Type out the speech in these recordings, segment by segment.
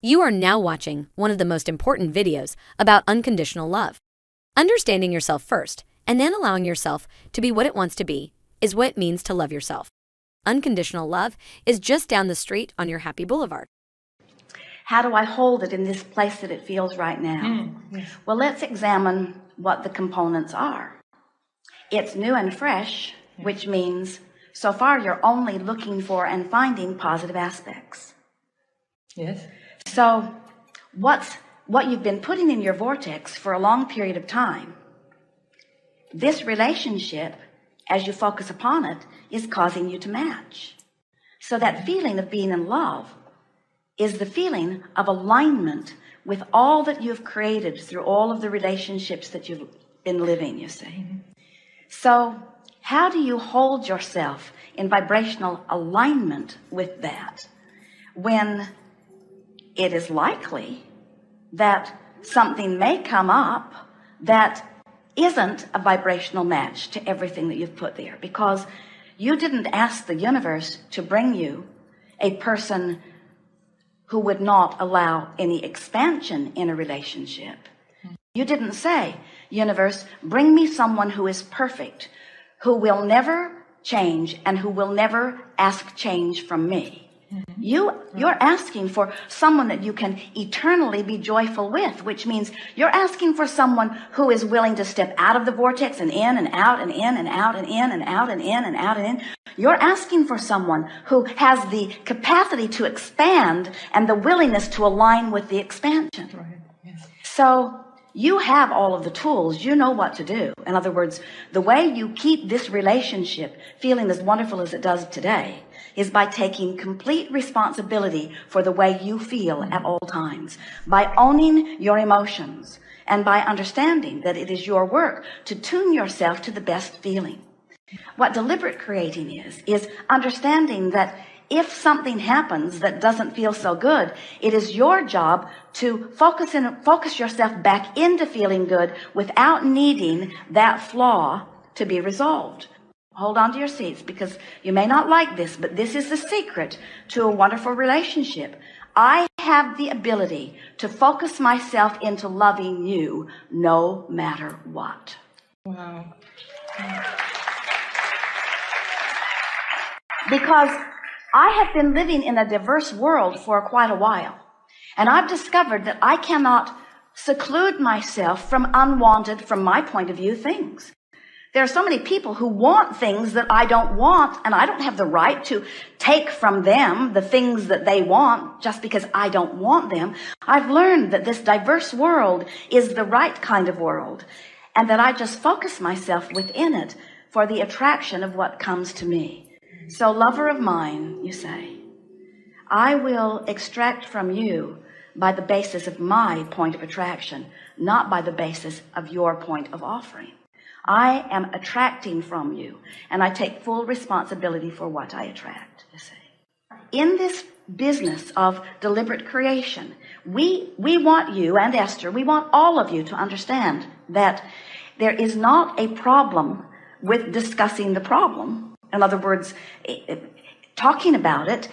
You are now watching one of the most important videos about unconditional love. Understanding yourself first and then allowing yourself to be what it wants to be is what it means to love yourself. Unconditional love is just down the street on your happy boulevard. How do I hold it in this place that it feels right now? Yes. Well, let's examine what the components are. It's new and fresh, which means so far you're only looking for and finding positive aspects. Yes. So what you've been putting in your vortex for a long period of time, this relationship, as you focus upon it, is causing you to match. So that feeling of being in love is the feeling of alignment with all that you've created through all of the relationships that you've been living, you see. So how do you hold yourself in vibrational alignment with that when it is likely that something may come up that isn't a vibrational match to everything that you've put there? Because you didn't ask the universe to bring you a person who would not allow any expansion in a relationship. You didn't say, universe, bring me someone who is perfect, who will never change and who will never ask change from me. You're asking for someone that you can eternally be joyful with, which means you're asking for someone who is willing to step out of the vortex and in and out and in and out and in and out and in and out and in. You're asking for someone who has the capacity to expand and the willingness to align with the expansion. Right. Yes. So you have all of the tools. You know what to do. In other words, the way you keep this relationship feeling as wonderful as it does today is by taking complete responsibility for the way you feel at all times, by owning your emotions, and by understanding that it is your work to tune yourself to the best feeling. What deliberate creating is understanding that if something happens that doesn't feel so good, it is your job to focus yourself back into feeling good without needing that flaw to be resolved. Hold on to your seats, because you may not like this, but this is the secret to a wonderful relationship. I have the ability to focus myself into loving you no matter what. Wow. Because I have been living in a diverse world for quite a while, and I've discovered that I cannot seclude myself from unwanted, from my point of view, things. There are so many people who want things that I don't want, and I don't have the right to take from them the things that they want just because I don't want them. I've learned that this diverse world is the right kind of world, and that I just focus myself within it for the attraction of what comes to me. So, lover of mine, you say, I will extract from you by the basis of my point of attraction, not by the basis of your point of offering. I am attracting from you, and I take full responsibility for what I attract, you see. In this business of deliberate creation, we want you and Esther, we want all of you to understand that there is not a problem with discussing the problem. In other words, talking about it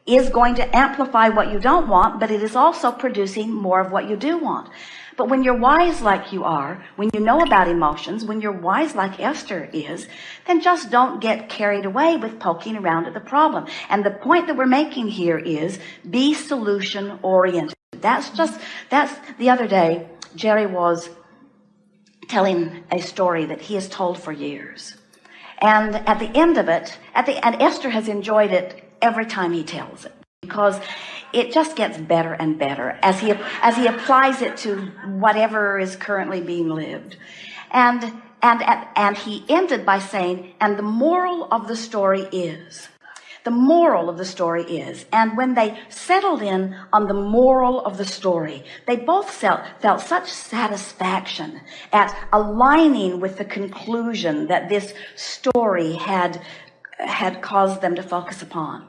is going to amplify what you don't want, but it is also producing more of what you do want. But when you're wise like you are, when you know about emotions, when you're wise like Esther is, then just don't get carried away with poking around at the problem. And the point that we're making here is be solution oriented. That's the other day, Jerry was telling a story that he has told for years. And at the end of it, and Esther has enjoyed it every time he tells it, because it just gets better and better as he applies it to whatever is currently being lived. And he ended by saying, and the moral of the story is, and when they settled in on the moral of the story, they both felt such satisfaction at aligning with the conclusion that this story had caused them to focus upon.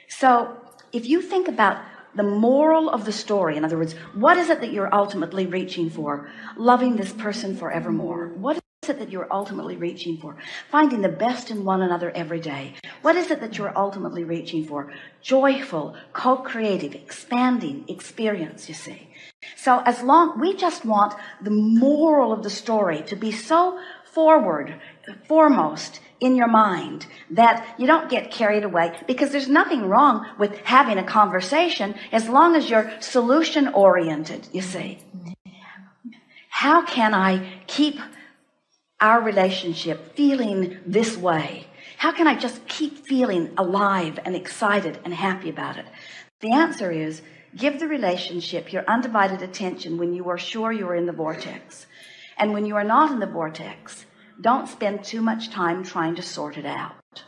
So if you think about the moral of the story, in other words, what is it that you're ultimately reaching for? Loving this person forevermore. What is it that you're ultimately reaching for? Finding the best in one another every day. What is it that you're ultimately reaching for? Joyful, co-creative, expanding experience, you see. So as long, we just want the moral of the story to be so foremost in your mind that you don't get carried away, because there's nothing wrong with having a conversation as long as you're solution oriented, you see. How can I keep our relationship feeling this way? How can I just keep feeling alive and excited and happy about it? The answer is, give the relationship your undivided attention when you are sure you are in the vortex. And when you are not in the vortex, don't spend too much time trying to sort it out.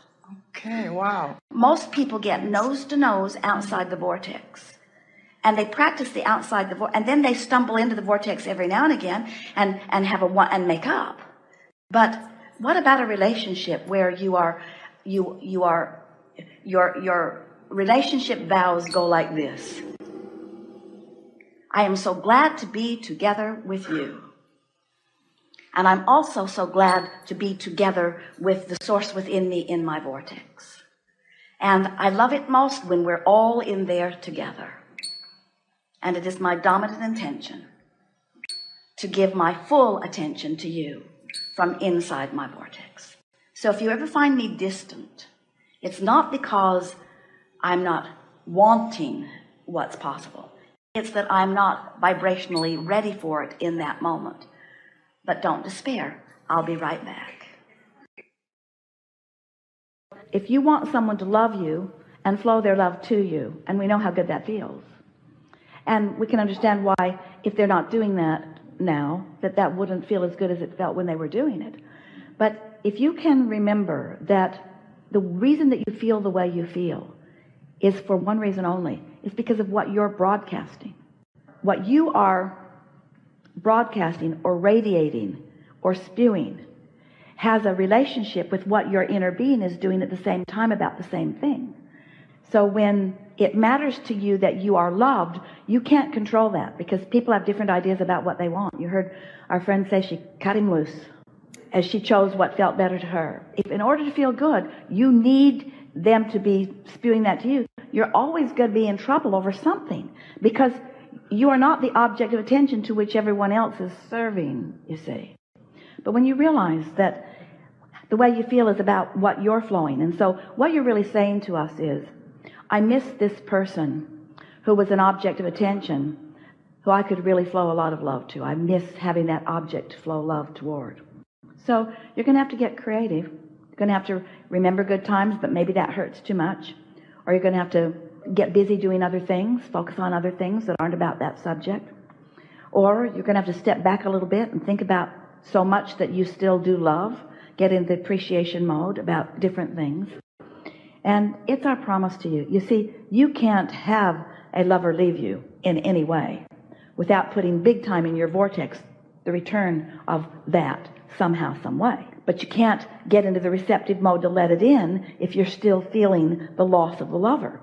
Okay, wow. Most people get nose to nose outside the vortex. And they practice the outside the vortex, and then they stumble into the vortex every now and again and have and make up. But what about a relationship where your relationship vows go like this? I am so glad to be together with you. And I'm also so glad to be together with the source within me in my vortex. And I love it most when we're all in there together. And it is my dominant intention to give my full attention to you from inside my vortex. So if you ever find me distant, it's not because I'm not wanting what's possible. It's that I'm not vibrationally ready for it in that moment. But don't despair. I'll be right back. If you want someone to love you and flow their love to you, and we know how good that feels, and we can understand why, if they're not doing that now, that wouldn't feel as good as it felt when they were doing it. But if you can remember that the reason that you feel the way you feel is for one reason only, is because of what you're broadcasting. What you are broadcasting or radiating or spewing has a relationship with what your inner being is doing at the same time about the same thing. So when it matters to you that you are loved, you can't control that, because people have different ideas about what they want. You heard our friend say she cut him loose as she chose what felt better to her. If in order to feel good, you need them to be spewing that to you, you're always going to be in trouble over something, because you are not the object of attention to which everyone else is serving, you see. But when you realize that the way you feel is about what you're flowing, and so what you're really saying to us is, I miss this person who was an object of attention, who I could really flow a lot of love to. I miss having that object to flow love toward. So you're going to have to get creative. You're going to have to remember good times, but maybe that hurts too much. Or you're going to have to get busy doing other things, focus on other things that aren't about that subject. Or you're going to have to step back a little bit and think about so much that you still do love, get in the appreciation mode about different things. And it's our promise to you. You see, you can't have a lover leave you in any way without putting big time in your vortex the return of that somehow, some way. But you can't get into the receptive mode to let it in if you're still feeling the loss of the lover.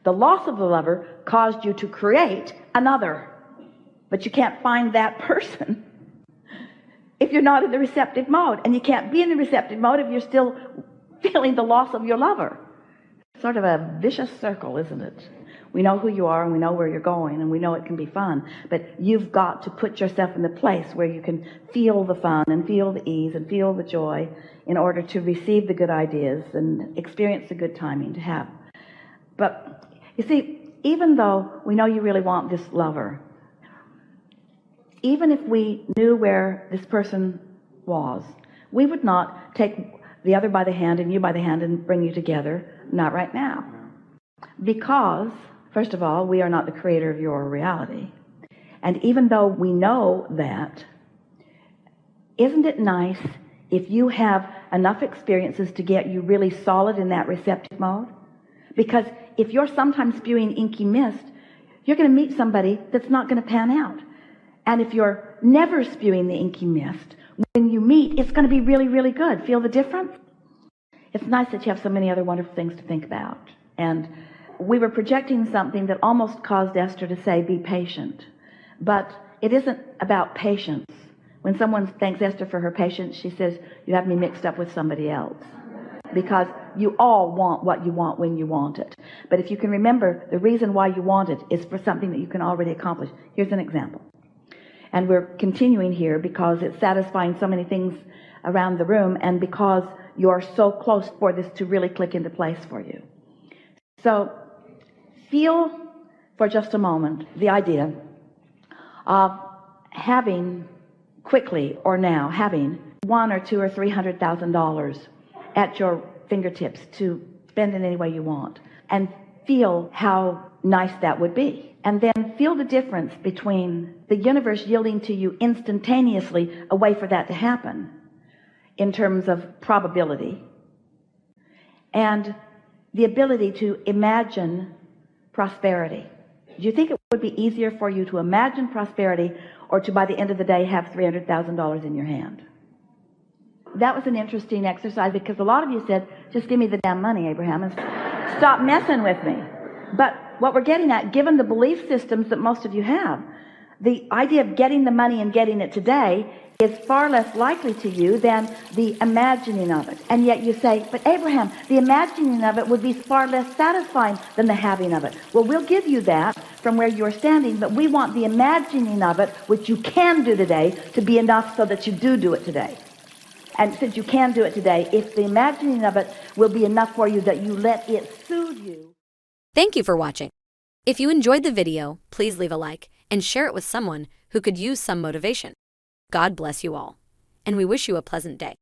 The loss of the lover caused you to create another, but you can't find that person if you're not in the receptive mode. And you can't be in the receptive mode if you're still feeling the loss of your lover. Sort of a vicious circle, isn't it? We know who you are, and we know where you're going, and we know it can be fun, but you've got to put yourself in the place where you can feel the fun and feel the ease and feel the joy in order to receive the good ideas and experience the good timing to have. But you see, even though we know you really want this lover, even if we knew where this person was, we would not take the other by the hand and you by the hand and bring you together. Not right now. Because, first of all, we are not the creator of your reality. And even though we know that, isn't it nice if you have enough experiences to get you really solid in that receptive mode? Because if you're sometimes spewing inky mist, you're going to meet somebody that's not going to pan out. And if you're never spewing the inky mist, when you meet, it's going to be really, really good. Feel the difference? It's nice that you have so many other wonderful things to think about. And we were projecting something that almost caused Esther to say, be patient. But it isn't about patience, When someone thanks Esther for her patience, she says, you have me mixed up with somebody else. Because you all want what you want when you want it. But if you can remember, the reason why you want it is for something that you can already accomplish. Here's an example. And we're continuing here because it's satisfying so many things around the room, and because you're so close for this to really click into place for you. So feel for just a moment the idea of having quickly or now having $100,000 or $200,000 or $300,000 at your fingertips to spend in any way you want, and feel how nice that would be. And then feel the difference between the universe yielding to you instantaneously a way for that to happen in terms of probability, and the ability to imagine prosperity. Do you think it would be easier for you to imagine prosperity, or to by the end of the day have $300,000 in your hand? That was an interesting exercise, because a lot of you said, just give me the damn money, Abraham, and stop messing with me. But what we're getting at, given the belief systems that most of you have, the idea of getting the money and getting it today is far less likely to you than the imagining of it. And yet you say, but Abraham, the imagining of it would be far less satisfying than the having of it. Well, we'll give you that from where you're standing, but we want the imagining of it, which you can do today, to be enough so that you do it today. And since you can do it today, if the imagining of it will be enough for you that you let it soothe you. Thank you for watching. If you enjoyed the video, please leave a like and share it with someone who could use some motivation. God bless you all, and we wish you a pleasant day.